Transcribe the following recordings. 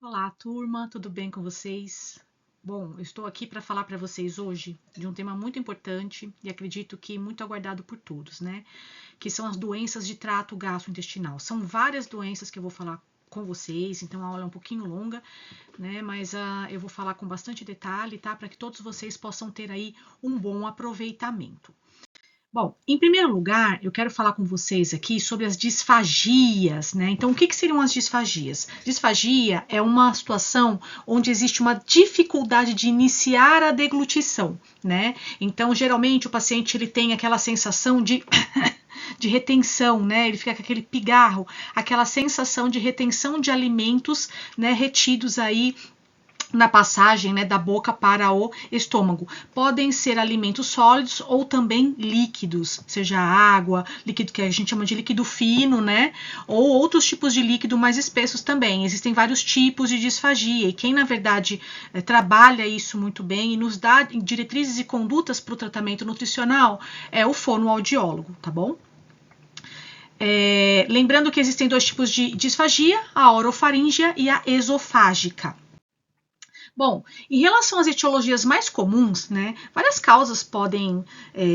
Olá, turma, tudo bem com vocês? Bom, eu estou aqui para falar para vocês hoje de um tema muito importante e acredito que muito aguardado por todos, né? Que são as doenças de trato gastrointestinal. São várias doenças que eu vou falar com vocês, então a aula é um pouquinho longa, né? Mas eu vou falar com bastante detalhe, tá? Para que todos vocês possam ter aí um bom aproveitamento. Bom, em primeiro lugar, eu quero falar com vocês aqui sobre as disfagias, né? Então, o que seriam as disfagias? Disfagia é uma situação onde existe uma dificuldade de iniciar a deglutição, né? Então, geralmente, o paciente ele tem aquela sensação de retenção, né? Ele fica com aquele pigarro, aquela sensação de retenção de alimentos, né? Retidos aí na passagem, né, da boca para o estômago. Podem ser alimentos sólidos ou também líquidos, seja água, líquido que a gente chama de líquido fino, né, ou outros tipos de líquido mais espessos também. Existem vários tipos de disfagia e quem, na verdade, trabalha isso muito bem e nos dá diretrizes e condutas para o tratamento nutricional é o fonoaudiólogo, tá bom? Lembrando que existem dois tipos de disfagia, a orofaríngea e a esofágica. Bom, em relação às etiologias mais comuns, né, várias causas podem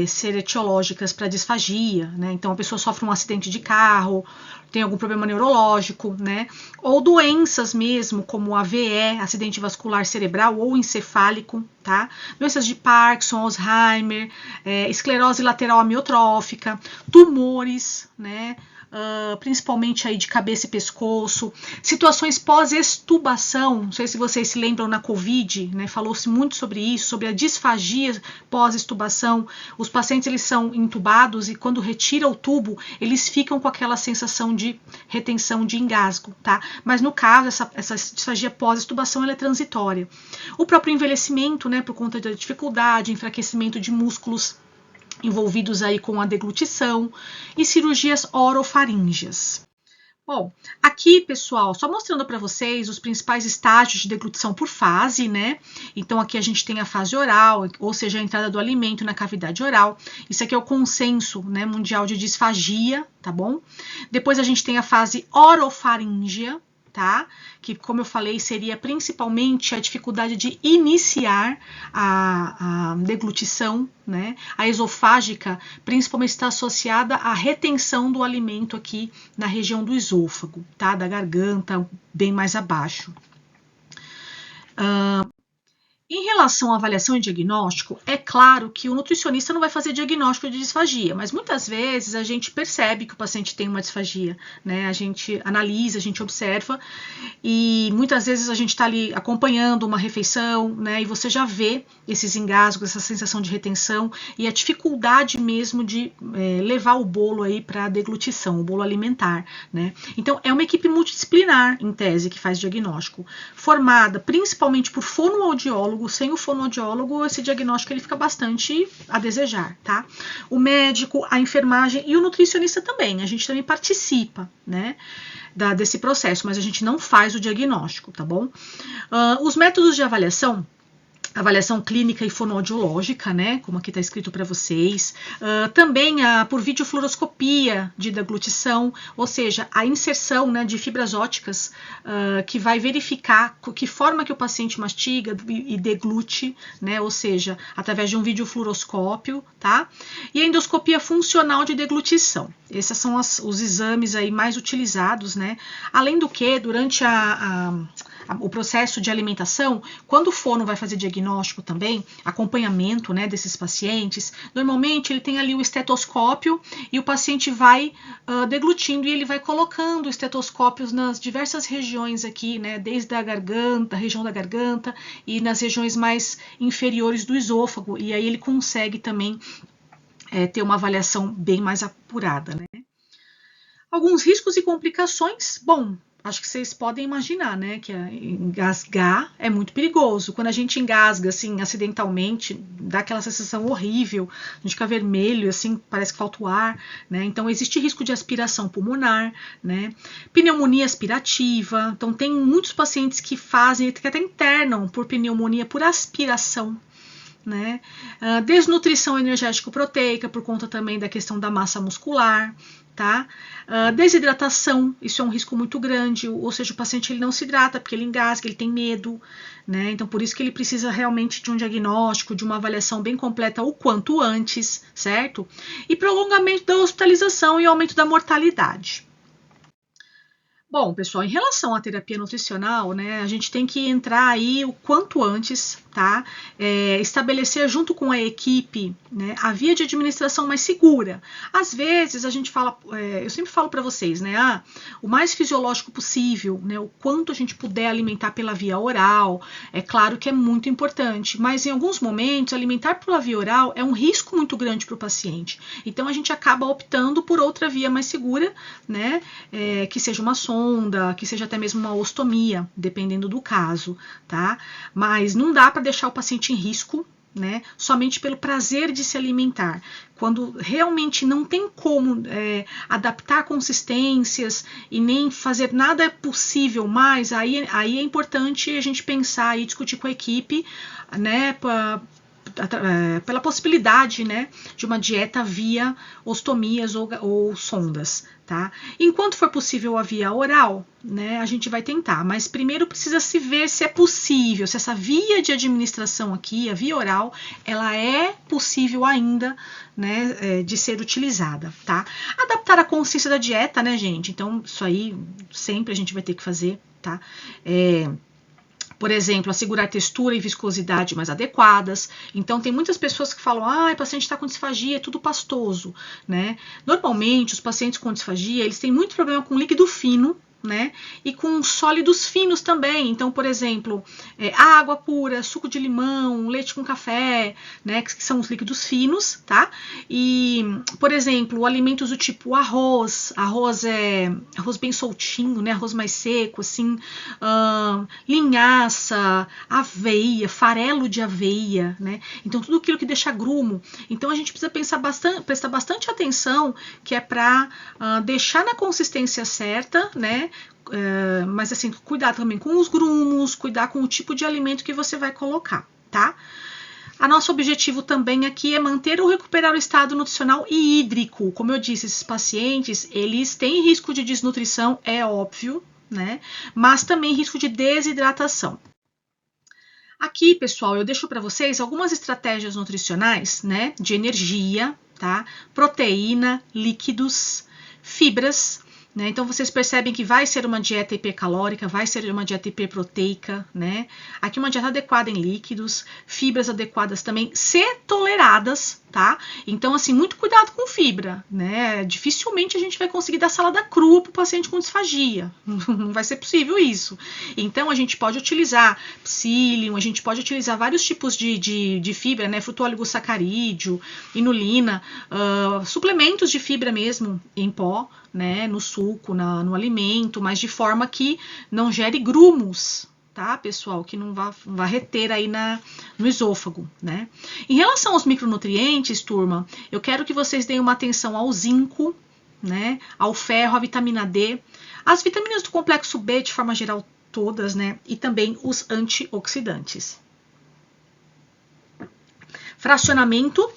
ser etiológicas para disfagia, né? Então a pessoa sofre um acidente de carro, tem algum problema neurológico, né? Ou doenças mesmo, como AVE, acidente vascular cerebral ou encefálico, tá? Doenças de Parkinson, Alzheimer, esclerose lateral amiotrófica, tumores, né? Principalmente aí de cabeça e pescoço, situações pós-extubação, não sei se vocês se lembram na Covid, né, falou-se muito sobre isso, sobre a disfagia pós-extubação, os pacientes eles são entubados e quando retira o tubo, eles ficam com aquela sensação de retenção de engasgo, tá? Mas no caso, essa disfagia pós-extubação ela é transitória. O próprio envelhecimento, né, por conta da dificuldade, enfraquecimento de músculos envolvidos aí com a deglutição e cirurgias orofaríngeas. Bom, aqui, pessoal, só mostrando para vocês os principais estágios de deglutição por fase, né? Então, aqui a gente tem a fase oral, ou seja, a entrada do alimento na cavidade oral. Isso aqui é o consenso, né, mundial de disfagia, tá bom? Depois a gente tem a fase orofaríngea, tá? Que, como eu falei, seria principalmente a dificuldade de iniciar a deglutição, né? A esofágica, principalmente está associada à retenção do alimento aqui na região do esôfago, tá? Da garganta, bem mais abaixo. Em relação à avaliação e diagnóstico, é claro que o nutricionista não vai fazer diagnóstico de disfagia, mas muitas vezes a gente percebe que o paciente tem uma disfagia, né? A gente analisa, a gente observa e muitas vezes a gente está ali acompanhando uma refeição, né? E você já vê esses engasgos, essa sensação de retenção e a dificuldade mesmo de levar o bolo aí para a deglutição, o bolo alimentar, né? Então é uma equipe multidisciplinar, em tese, que faz diagnóstico, formada principalmente por fonoaudiólogo. Sem o fonoaudiólogo, esse diagnóstico ele fica bastante a desejar, tá? O médico, a enfermagem e o nutricionista também. A gente também participa, né? Desse processo, mas a gente não faz o diagnóstico, tá bom? Os métodos de avaliação clínica e fonoaudiológica, né, como aqui está escrito para vocês, também por videofluoroscopia de deglutição, ou seja, a inserção, né, de fibras ópticas que vai verificar que forma que o paciente mastiga e deglute, né, ou seja, através de um videofluoroscópio, tá? E a endoscopia funcional de deglutição. Esses são os exames aí mais utilizados, né? Além do que, durante o processo de alimentação, quando o fono vai fazer diagnóstico também, acompanhamento, né, desses pacientes, normalmente ele tem ali o estetoscópio e o paciente vai deglutindo e ele vai colocando estetoscópios nas diversas regiões aqui, né, desde a garganta, a região da garganta e nas regiões mais inferiores do esôfago, e aí ele consegue também ter uma avaliação bem mais apurada, né? Alguns riscos e complicações, bom, acho que vocês podem imaginar, né, que engasgar é muito perigoso. Quando a gente engasga, assim, acidentalmente, dá aquela sensação horrível, a gente fica vermelho, assim, parece que falta o ar, né, então existe risco de aspiração pulmonar, né, pneumonia aspirativa, então tem muitos pacientes que fazem, que até internam por pneumonia por aspiração, né? Desnutrição energético-proteica, por conta também da questão da massa muscular, tá? Desidratação, isso é um risco muito grande, ou seja, o paciente ele não se hidrata porque ele engasga, ele tem medo, né? Então, por isso que ele precisa realmente de um diagnóstico, de uma avaliação bem completa o quanto antes, certo? E prolongamento da hospitalização e aumento da mortalidade. Bom, pessoal, em relação à terapia nutricional, né, a gente tem que entrar aí o quanto antes, tá? Estabelecer junto com a equipe, né, a via de administração mais segura. Às vezes a gente fala, eu sempre falo para vocês, né, o mais fisiológico possível, né, o quanto a gente puder alimentar pela via oral, é claro que é muito importante, mas em alguns momentos alimentar pela via oral é um risco muito grande para o paciente. Então a gente acaba optando por outra via mais segura, né, que seja uma sonda, que seja até mesmo uma ostomia, dependendo do caso, tá? Mas não dá para deixar o paciente em risco, né? Somente pelo prazer de se alimentar. Quando realmente não tem como adaptar consistências e nem fazer nada possível mais, aí é importante a gente pensar e discutir com a equipe, né? Pela possibilidade, né, de uma dieta via ostomias ou sondas, tá? Enquanto for possível a via oral, né, a gente vai tentar, mas primeiro precisa se ver se é possível, se essa via de administração aqui, a via oral, ela é possível ainda, né, de ser utilizada, tá? Adaptar a consistência da dieta, né, gente? Então, isso aí sempre a gente vai ter que fazer, tá? Por exemplo, assegurar textura e viscosidade mais adequadas. Então, tem muitas pessoas que falam, o paciente está com disfagia, é tudo pastoso, né? Normalmente, os pacientes com disfagia, eles têm muito problema com líquido fino, né? E com sólidos finos também. Então, por exemplo, água pura, suco de limão, leite com café, né? Que são os líquidos finos, tá? E, por exemplo, alimentos do tipo arroz bem soltinho, né? Arroz mais seco, assim, linhaça, aveia, farelo de aveia, né? Então, tudo aquilo que deixa grumo. Então, a gente precisa prestar bastante atenção, que é para deixar na consistência certa, né? Mas assim, cuidar também com os grumos, cuidar com o tipo de alimento que você vai colocar, tá? A nosso objetivo também aqui é manter ou recuperar o estado nutricional e hídrico. Como eu disse, esses pacientes, eles têm risco de desnutrição, é óbvio, né? Mas também risco de desidratação. Aqui, pessoal, eu deixo para vocês algumas estratégias nutricionais, né? De energia, tá? Proteína, líquidos, fibras, né? Então, vocês percebem que vai ser uma dieta hipercalórica, vai ser uma dieta hiperproteica, né? Aqui uma dieta adequada em líquidos, fibras adequadas também, se toleradas, tá? Então, assim, muito cuidado com fibra, né? Dificilmente a gente vai conseguir dar salada crua para o paciente com disfagia. Não vai ser possível isso. Então, a gente pode utilizar psyllium, a gente pode utilizar vários tipos de fibra, né? Fruto-oligosacarídeo, inulina, suplementos de fibra mesmo em pó, né? No suco, no alimento, mas de forma que não gere grumos, tá, pessoal? Que não vá reter aí no esôfago, né? Em relação aos micronutrientes, turma, eu quero que vocês deem uma atenção ao zinco, né? Ao ferro, à vitamina D, as vitaminas do complexo B, de forma geral, todas, né? E também os antioxidantes. Fracionamento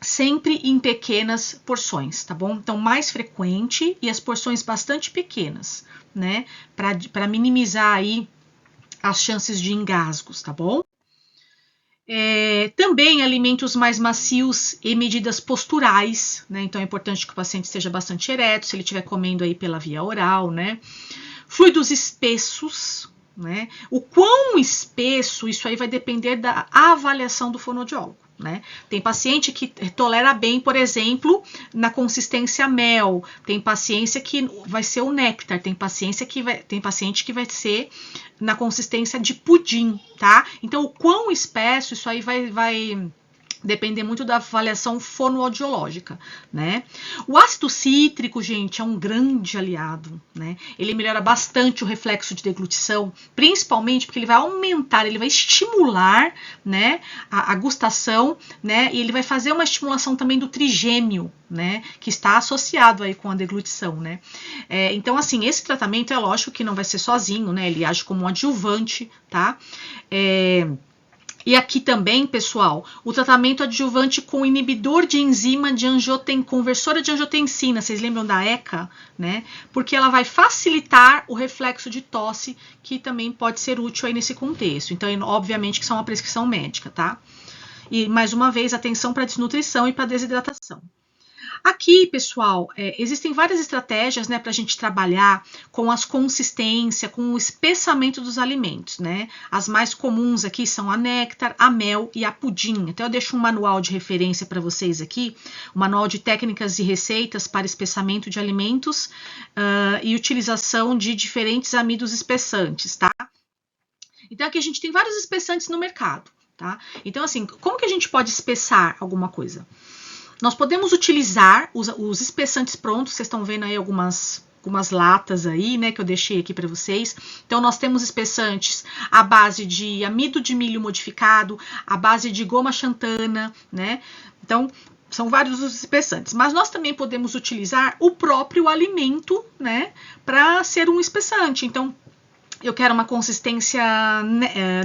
sempre em pequenas porções, tá bom? Então, mais frequente e as porções bastante pequenas, né? Para minimizar aí as chances de engasgos, tá bom? Também alimentos mais macios e medidas posturais, né? Então, é importante que o paciente esteja bastante ereto, se ele estiver comendo aí pela via oral, né? Fluidos espessos, né? O quão espesso, isso aí vai depender da avaliação do fonoaudiólogo. Né? Tem paciente que tolera bem, por exemplo, na consistência mel, tem paciente que vai ser o néctar, tem paciente que vai ser na consistência de pudim, tá? Então, o quão espesso, isso aí vai depender muito da avaliação fonoaudiológica, né? O ácido cítrico, gente, é um grande aliado, né? Ele melhora bastante o reflexo de deglutição, principalmente porque ele vai aumentar, ele vai estimular, né, a gustação, né? E ele vai fazer uma estimulação também do trigêmeo, né? Que está associado aí com a deglutição, né? Então, assim, esse tratamento é lógico que não vai ser sozinho, né? Ele age como um adjuvante, tá? E aqui também, pessoal, o tratamento adjuvante com inibidor de enzima de conversora de angiotensina, vocês lembram da ECA, né? Porque ela vai facilitar o reflexo de tosse, que também pode ser útil aí nesse contexto. Então, obviamente que isso é uma prescrição médica, tá? E, mais uma vez, atenção para desnutrição e para desidratação. Aqui, pessoal, existem várias estratégias, né, para a gente trabalhar com as consistências, com o espessamento dos alimentos, né? As mais comuns aqui são a néctar, a mel e a pudim. Então, eu deixo um manual de referência para vocês aqui, um manual de técnicas e receitas para espessamento de alimentos e utilização de diferentes amidos espessantes, tá? Então, aqui a gente tem vários espessantes no mercado, tá? Então, assim, como que a gente pode espessar alguma coisa? Nós podemos utilizar os espessantes prontos, vocês estão vendo aí algumas latas aí, né, que eu deixei aqui para vocês. Então, nós temos espessantes à base de amido de milho modificado, à base de goma xantana, né? Então, são vários os espessantes. Mas nós também podemos utilizar o próprio alimento, né, para ser um espessante. Então, eu quero uma consistência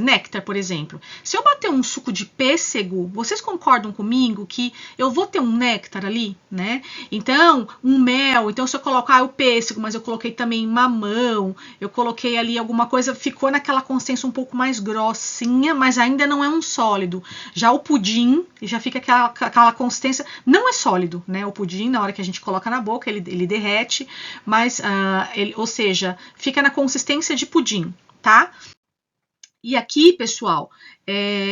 néctar, por exemplo. Se eu bater um suco de pêssego, vocês concordam comigo que eu vou ter um néctar ali, né? Então, um mel, então se eu colocar o pêssego, mas eu coloquei também mamão, eu coloquei ali alguma coisa, ficou naquela consistência um pouco mais grossinha, mas ainda não é um sólido. Já o pudim, já fica aquela consistência, não é sólido, né? O pudim, na hora que a gente coloca na boca, ele derrete, mas, ou seja, fica na consistência de pudim. Tá? E aqui, pessoal,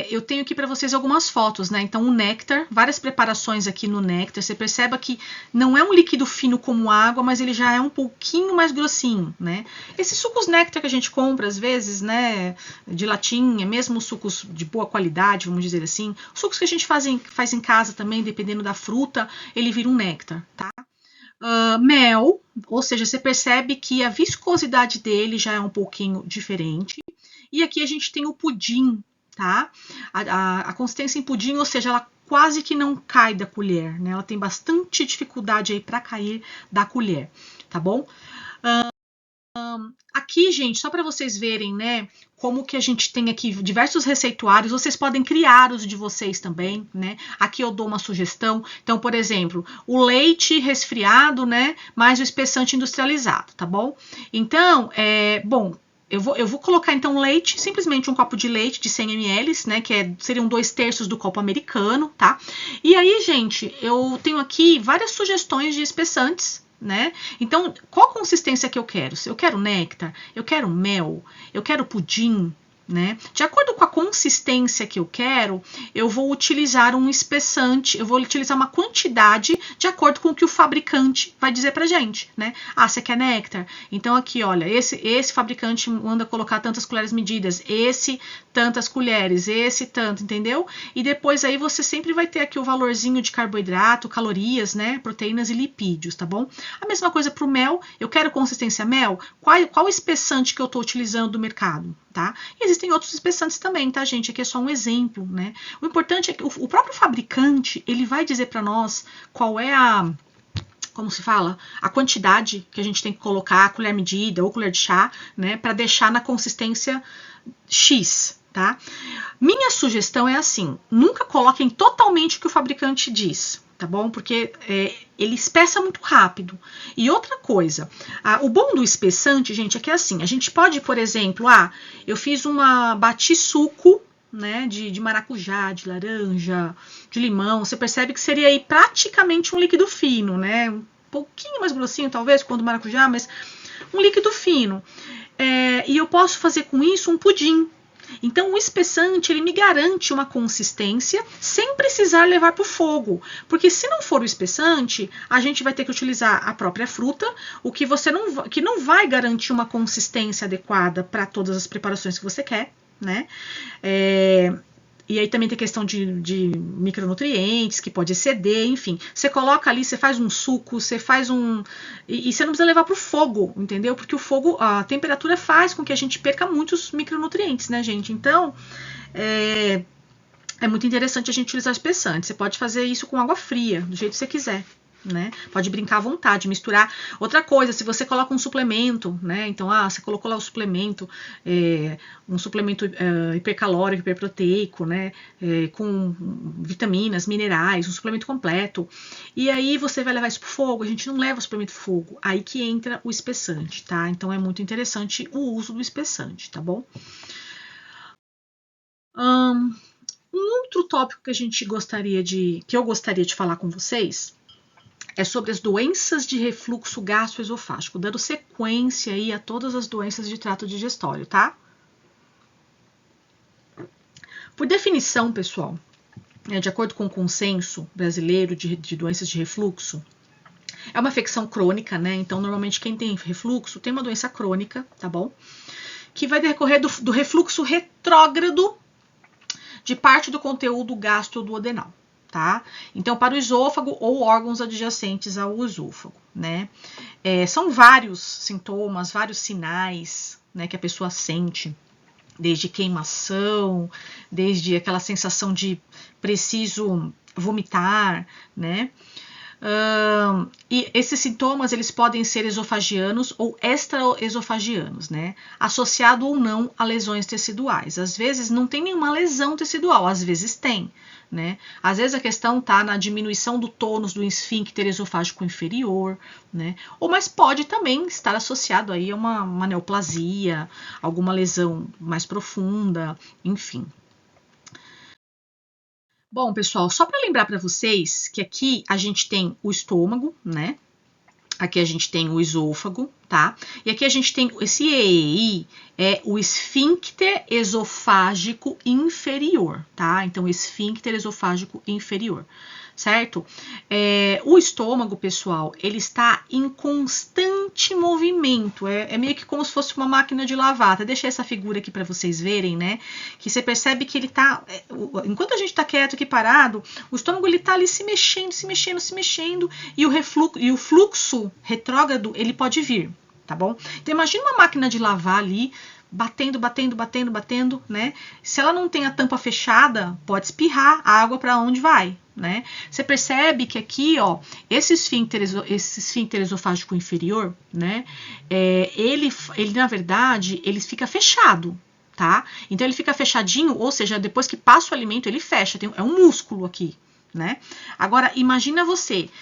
eu tenho aqui para vocês algumas fotos, né? Então, o néctar, várias preparações aqui no néctar. Você perceba que não é um líquido fino como água, mas ele já é um pouquinho mais grossinho, né? Esses sucos néctar que a gente compra, às vezes, né, de latinha, mesmo sucos de boa qualidade, vamos dizer assim, sucos que a gente faz em casa também, dependendo da fruta, ele vira um néctar, tá? Mel, ou seja, você percebe que a viscosidade dele já é um pouquinho diferente. E aqui a gente tem o pudim, tá? A consistência em pudim, ou seja, ela quase que não cai da colher, né? Ela tem bastante dificuldade aí para cair da colher, tá bom? Aqui, gente, só para vocês verem, né, como que a gente tem aqui diversos receituários, vocês podem criar os de vocês também, né? Aqui eu dou uma sugestão. Então, por exemplo, o leite resfriado, né, mais o espessante industrializado, tá bom? Então, bom, eu vou colocar então leite, simplesmente um copo de leite de 100 ml, né, que seriam 2/3 do copo americano, tá? E aí, gente, eu tenho aqui várias sugestões de espessantes, né? Então, qual consistência que eu quero? Eu quero néctar, eu quero mel, eu quero pudim, né? De acordo com a consistência que eu quero, eu vou utilizar um espessante, eu vou utilizar uma quantidade de acordo com o que o fabricante vai dizer pra gente, né? Ah, você quer néctar? Então aqui, olha, esse fabricante manda colocar tantas colheres medidas, esse tantas colheres, esse tanto, entendeu? E depois aí você sempre vai ter aqui o valorzinho de carboidrato, calorias, né? Proteínas e lipídios, tá bom? A mesma coisa pro mel, eu quero consistência mel, qual espessante que eu tô utilizando do mercado? Tá? E existem outros espessantes também, tá, gente? Aqui é só um exemplo, né? O importante é que o próprio fabricante, ele vai dizer para nós qual é como se fala? A quantidade que a gente tem que colocar, a colher medida ou colher de chá, né? Para deixar na consistência X, tá? Minha sugestão é assim, nunca coloquem totalmente o que o fabricante diz, tá bom? Porque ele espessa muito rápido. E outra coisa, o bom do espessante, gente, é que é assim, a gente pode, por exemplo, eu bati suco, né, de maracujá, de laranja, de limão, você percebe que seria aí praticamente um líquido fino, né? Um pouquinho mais grossinho, talvez, quando o maracujá, mas um líquido fino. E eu posso fazer com isso um pudim. Então, o espessante, ele me garante uma consistência sem precisar levar para o fogo. Porque se não for o espessante, a gente vai ter que utilizar a própria fruta, o que que não vai garantir uma consistência adequada para todas as preparações que você quer, né? E aí também tem questão de micronutrientes, que pode exceder, enfim. Você coloca ali, você faz um suco, você faz E você não precisa levar pro fogo, entendeu? Porque o fogo, a temperatura faz com que a gente perca muitos micronutrientes, né, gente? Então, é muito interessante a gente utilizar espessante. Você pode fazer isso com água fria, do jeito que você quiser, né? Pode brincar à vontade, misturar. Outra coisa, se você coloca um suplemento, né? Então, você colocou lá o suplemento, um suplemento hipercalórico, hiperproteico, né? Com vitaminas, minerais, um suplemento completo. E aí você vai levar isso pro fogo, a gente não leva o suplemento pro fogo. Aí que entra o espessante, tá? Então é muito interessante o uso do espessante, tá bom? Um outro tópico que eu gostaria de falar com vocês é sobre as doenças de refluxo gastroesofágico, dando sequência aí a todas as doenças de trato digestório, tá? Por definição, pessoal, de acordo com o consenso brasileiro de doenças de refluxo, é uma afecção crônica, né? Então, normalmente, quem tem refluxo tem uma doença crônica, tá bom? Que vai decorrer do refluxo retrógrado de parte do conteúdo gastroduodenal, tá? Então, para o esôfago ou órgãos adjacentes ao esôfago, né? São vários sintomas, vários sinais, né, que a pessoa sente, desde queimação, desde aquela sensação de preciso vomitar, né? E esses sintomas eles podem ser esofagianos ou extraesofagianos, né? Associado ou não a lesões teciduais. Às vezes não tem nenhuma lesão tecidual, às vezes tem, né? Às vezes a questão está na diminuição do tônus do esfíncter esofágico inferior, né? Ou mas pode também estar associado aí a uma neoplasia, alguma lesão mais profunda, enfim. Bom, pessoal, só para lembrar para vocês que aqui a gente tem o estômago, né? Aqui a gente tem o esôfago, tá? E aqui a gente tem esse EI, é o esfíncter esofágico inferior, tá? Então, esfíncter esofágico inferior, certo? O estômago, pessoal, ele está em constante movimento, é meio que como se fosse uma máquina de lavar. Até deixei essa figura aqui para vocês verem, né? Que você percebe que ele tá, enquanto a gente tá quieto aqui parado, o estômago ele tá ali se mexendo, e o fluxo retrógrado, ele pode vir, tá bom? Então, imagina uma máquina de lavar ali, batendo, né? Se ela não tem a tampa fechada, pode espirrar a água para onde vai, né? Você percebe que aqui, ó, esse esfíncter esofágico inferior, né? Ele na verdade, ele fica fechado, tá? Então ele fica fechadinho, ou seja, depois que passa o alimento, ele fecha. É um músculo aqui, né? Agora, imagina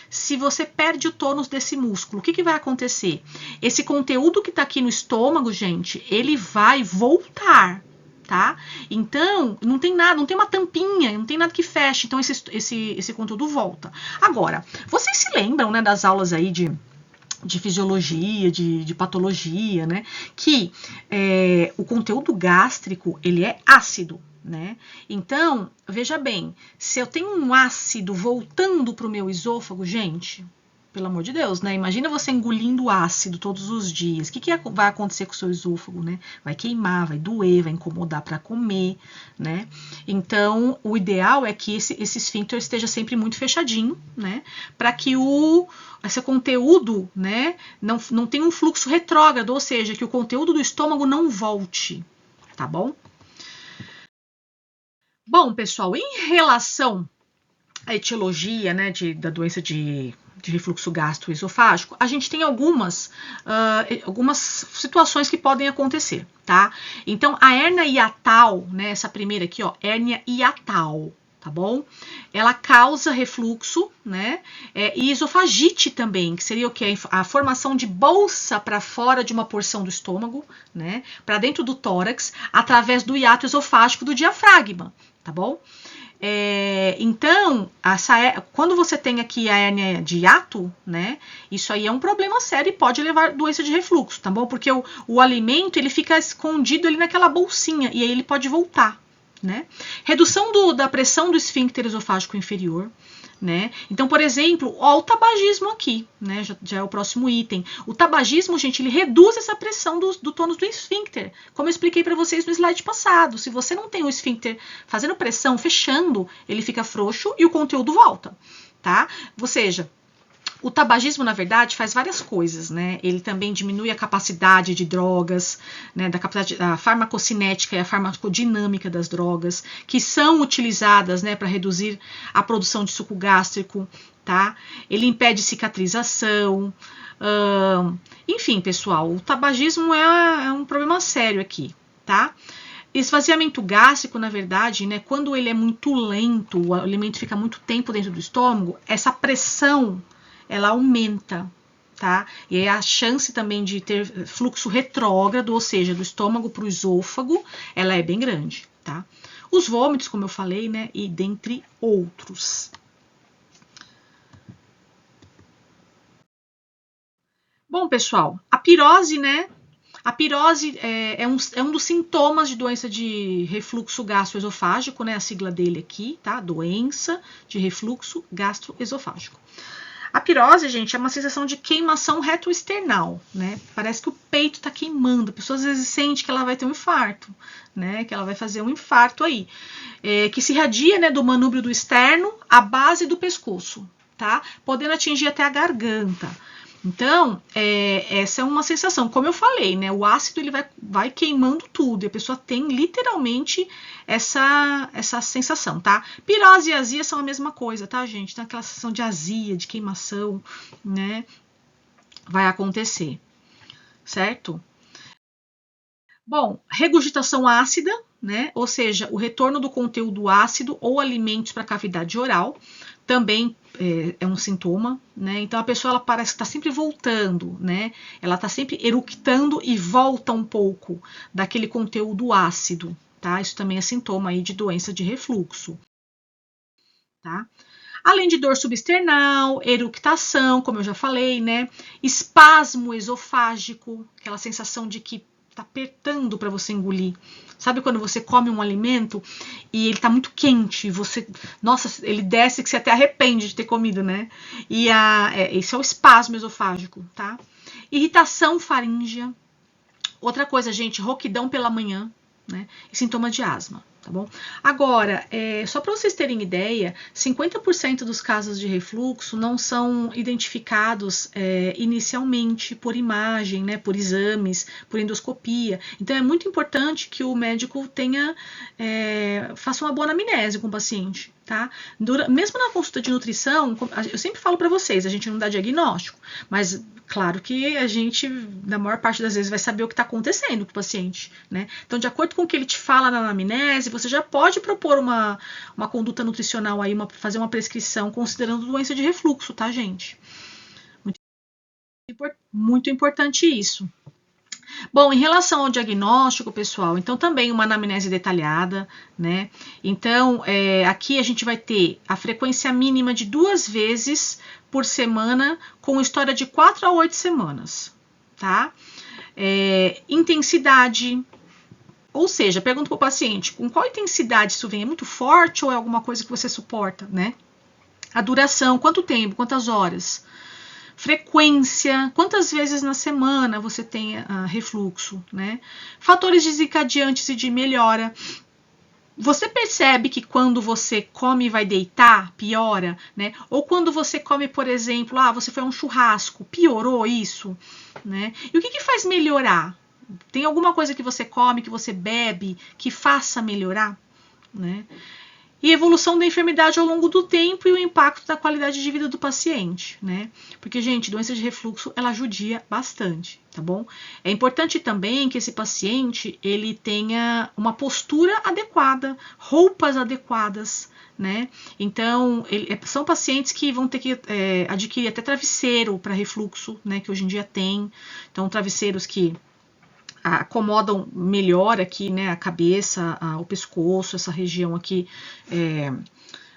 se você perde o tônus desse músculo, o que vai acontecer? Esse conteúdo que tá aqui no estômago, gente, ele vai voltar, tá? Então, não tem nada, não tem uma tampinha, não tem nada que feche, então esse conteúdo volta. Agora, vocês se lembram, né, das aulas aí de fisiologia, de patologia, né, que o conteúdo gástrico, ele é ácido, né? Então, veja bem, se eu tenho um ácido voltando para o meu esôfago, gente, pelo amor de Deus, né? Imagina você engolindo ácido todos os dias. O que vai acontecer com o seu esôfago, né? Vai queimar, vai doer, vai incomodar para comer, né? Então, o ideal é que esse esfíncter esteja sempre muito fechadinho, né? Para que esse conteúdo, né, não tenha um fluxo retrógrado, ou seja, que o conteúdo do estômago não volte, tá bom? Bom, pessoal, em relação à etiologia, né, da doença de refluxo gastroesofágico, a gente tem algumas situações que podem acontecer, tá? Então, a hérnia hiatal, né, essa primeira aqui, ó, hérnia hiatal, tá bom? Ela causa refluxo, né? E esofagite também, que seria o quê? A formação de bolsa para fora de uma porção do estômago, né? Para dentro do tórax, através do hiato esofágico do diafragma, tá bom? Então, quando você tem aqui a hérnia de hiato, né? Isso aí é um problema sério e pode levar a doença de refluxo, tá bom? Porque o alimento, ele fica escondido ali naquela bolsinha e aí ele pode voltar, né? Redução da pressão do esfíncter esofágico inferior, né? Então, por exemplo, ó, o tabagismo aqui, né? Já é o próximo item. O tabagismo, gente, ele reduz essa pressão do tônus do esfíncter, como eu expliquei para vocês no slide passado. Se você não tem o esfíncter fazendo pressão, fechando, ele fica frouxo e o conteúdo volta, tá? Ou seja, o tabagismo, na verdade, faz várias coisas, né? Ele também diminui a capacidade de drogas, né? A farmacocinética e a farmacodinâmica das drogas, que são utilizadas, né, para reduzir a produção de suco gástrico, tá? Ele impede cicatrização, enfim, pessoal, o tabagismo é um problema sério aqui, tá? Esvaziamento gástrico, na verdade, né, quando ele é muito lento, o alimento fica muito tempo dentro do estômago, essa pressão, ela aumenta, tá? E aí a chance também de ter fluxo retrógrado, ou seja, do estômago para o esôfago, ela é bem grande, tá? Os vômitos, como eu falei, né, e dentre outros. Bom, pessoal, a pirose, né? A pirose é um dos sintomas de doença de refluxo gastroesofágico, né? A sigla dele aqui, tá? Doença de refluxo gastroesofágico. A pirose, gente, é uma sensação de queimação retroesternal, né? Parece que o peito tá queimando. A pessoa às vezes sente que ela vai ter um infarto, né? Que ela vai fazer um infarto aí. Que se irradia, né, do manúbrio do externo à base do pescoço, tá? Podendo atingir até a garganta. Então, essa é uma sensação, como eu falei, né? O ácido ele vai queimando tudo, e a pessoa tem literalmente essa sensação, tá? Pirose e azia são a mesma coisa, tá, gente? Então, aquela sensação de azia, de queimação, né? Vai acontecer, certo? Bom, regurgitação ácida, né? Ou seja, o retorno do conteúdo ácido ou alimentos para a cavidade oral, também é um sintoma, né? Então a pessoa ela parece que está sempre voltando, né? Ela está sempre eructando e volta um pouco daquele conteúdo ácido, tá? Isso também é sintoma aí de doença de refluxo, tá? Além de dor subesternal, eructação, como eu já falei, né? Espasmo esofágico, aquela sensação de que tá apertando para você engolir. Sabe quando você come um alimento e ele tá muito quente, você, nossa, ele desce que você até arrepende de ter comido, né? E esse é o espasmo esofágico, tá? Irritação faríngea. Outra coisa, gente, rouquidão pela manhã, né? E sintoma de asma. Tá bom? Agora, só para vocês terem ideia, 50% dos casos de refluxo não são identificados inicialmente por imagem, né, por exames, por endoscopia. Então é muito importante que o médico faça uma boa anamnese com o paciente. Tá? Mesmo na consulta de nutrição, eu sempre falo para vocês, a gente não dá diagnóstico, mas claro que a gente, na maior parte das vezes, vai saber o que está acontecendo com o paciente, né? Então, de acordo com o que ele te fala na anamnese, você já pode propor uma conduta nutricional aí, fazer uma prescrição considerando doença de refluxo, tá, gente? Muito importante isso. Bom, em relação ao diagnóstico, pessoal, então também uma anamnese detalhada, né? Então, aqui a gente vai ter a frequência mínima de 2 vezes por semana, com história de 4 a 8 semanas, tá? Intensidade, ou seja, pergunto para o paciente, com qual intensidade isso vem? É muito forte ou é alguma coisa que você suporta, né? A duração, quanto tempo, quantas horas? Frequência, quantas vezes na semana você tem refluxo, né? Fatores desencadeantes e de melhora. Você percebe que quando você come e vai deitar, piora, né? Ou quando você come, por exemplo, você foi a um churrasco, piorou isso, né? E o que faz melhorar? Tem alguma coisa que você come, que você bebe, que faça melhorar, né? E evolução da enfermidade ao longo do tempo e o impacto da qualidade de vida do paciente, né? Porque, gente, doença de refluxo, ela judia bastante, tá bom? É importante também que esse paciente, ele tenha uma postura adequada, roupas adequadas, né? Então, são pacientes que vão ter que adquirir até travesseiro para refluxo, né? Que hoje em dia tem. Então, travesseiros que acomodam melhor aqui, né, a cabeça, o pescoço, essa região aqui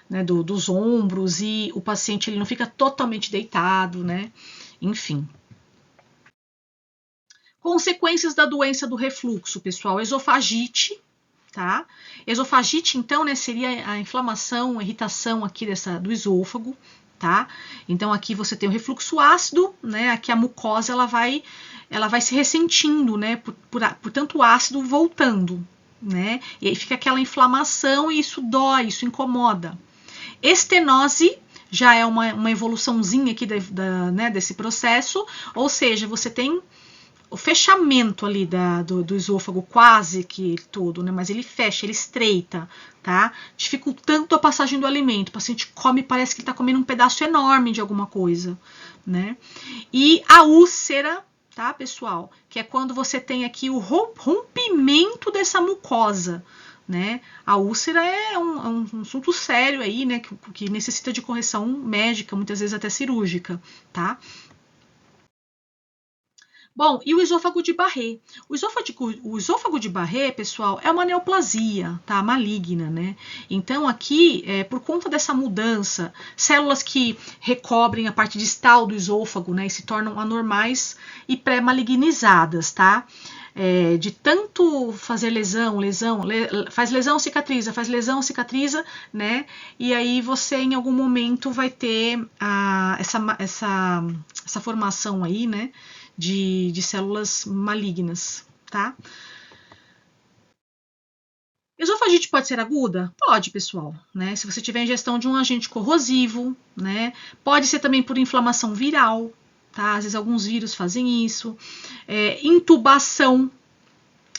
né, dos ombros, e o paciente ele não fica totalmente deitado, né, enfim. Consequências da doença do refluxo, pessoal, esofagite, tá? Esofagite, então, né, seria a inflamação, a irritação aqui do esôfago, tá? Então aqui você tem o refluxo ácido, né? Aqui a mucosa ela vai se ressentindo, né? Por tanto ácido voltando, né? E aí fica aquela inflamação e isso dói, isso incomoda. Estenose já é uma evoluçãozinha aqui né, desse processo, ou seja, você tem o fechamento ali do esôfago quase que todo, né? Mas ele fecha, ele estreita, tá? Dificultando a passagem do alimento. O paciente come, parece que ele está comendo um pedaço enorme de alguma coisa, né? E a úlcera, tá, pessoal? Que é quando você tem aqui o rompimento dessa mucosa, né? A úlcera é um assunto sério aí, né? Que necessita de correção médica, muitas vezes até cirúrgica, tá? Bom, e o esôfago de Barré? O esôfago de Barré, pessoal, é uma neoplasia, tá? Maligna, né? Então, aqui, por conta dessa mudança, células que recobrem a parte distal do esôfago, né? E se tornam anormais e pré-malignizadas, tá? De tanto fazer faz lesão, cicatriza, né? E aí você, em algum momento, vai ter essa formação aí, né? De células malignas, tá? Esofagite pode ser aguda? Pode, pessoal, né? Se você tiver ingestão de um agente corrosivo, né? Pode ser também por inflamação viral, tá? Às vezes alguns vírus fazem isso. Intubação,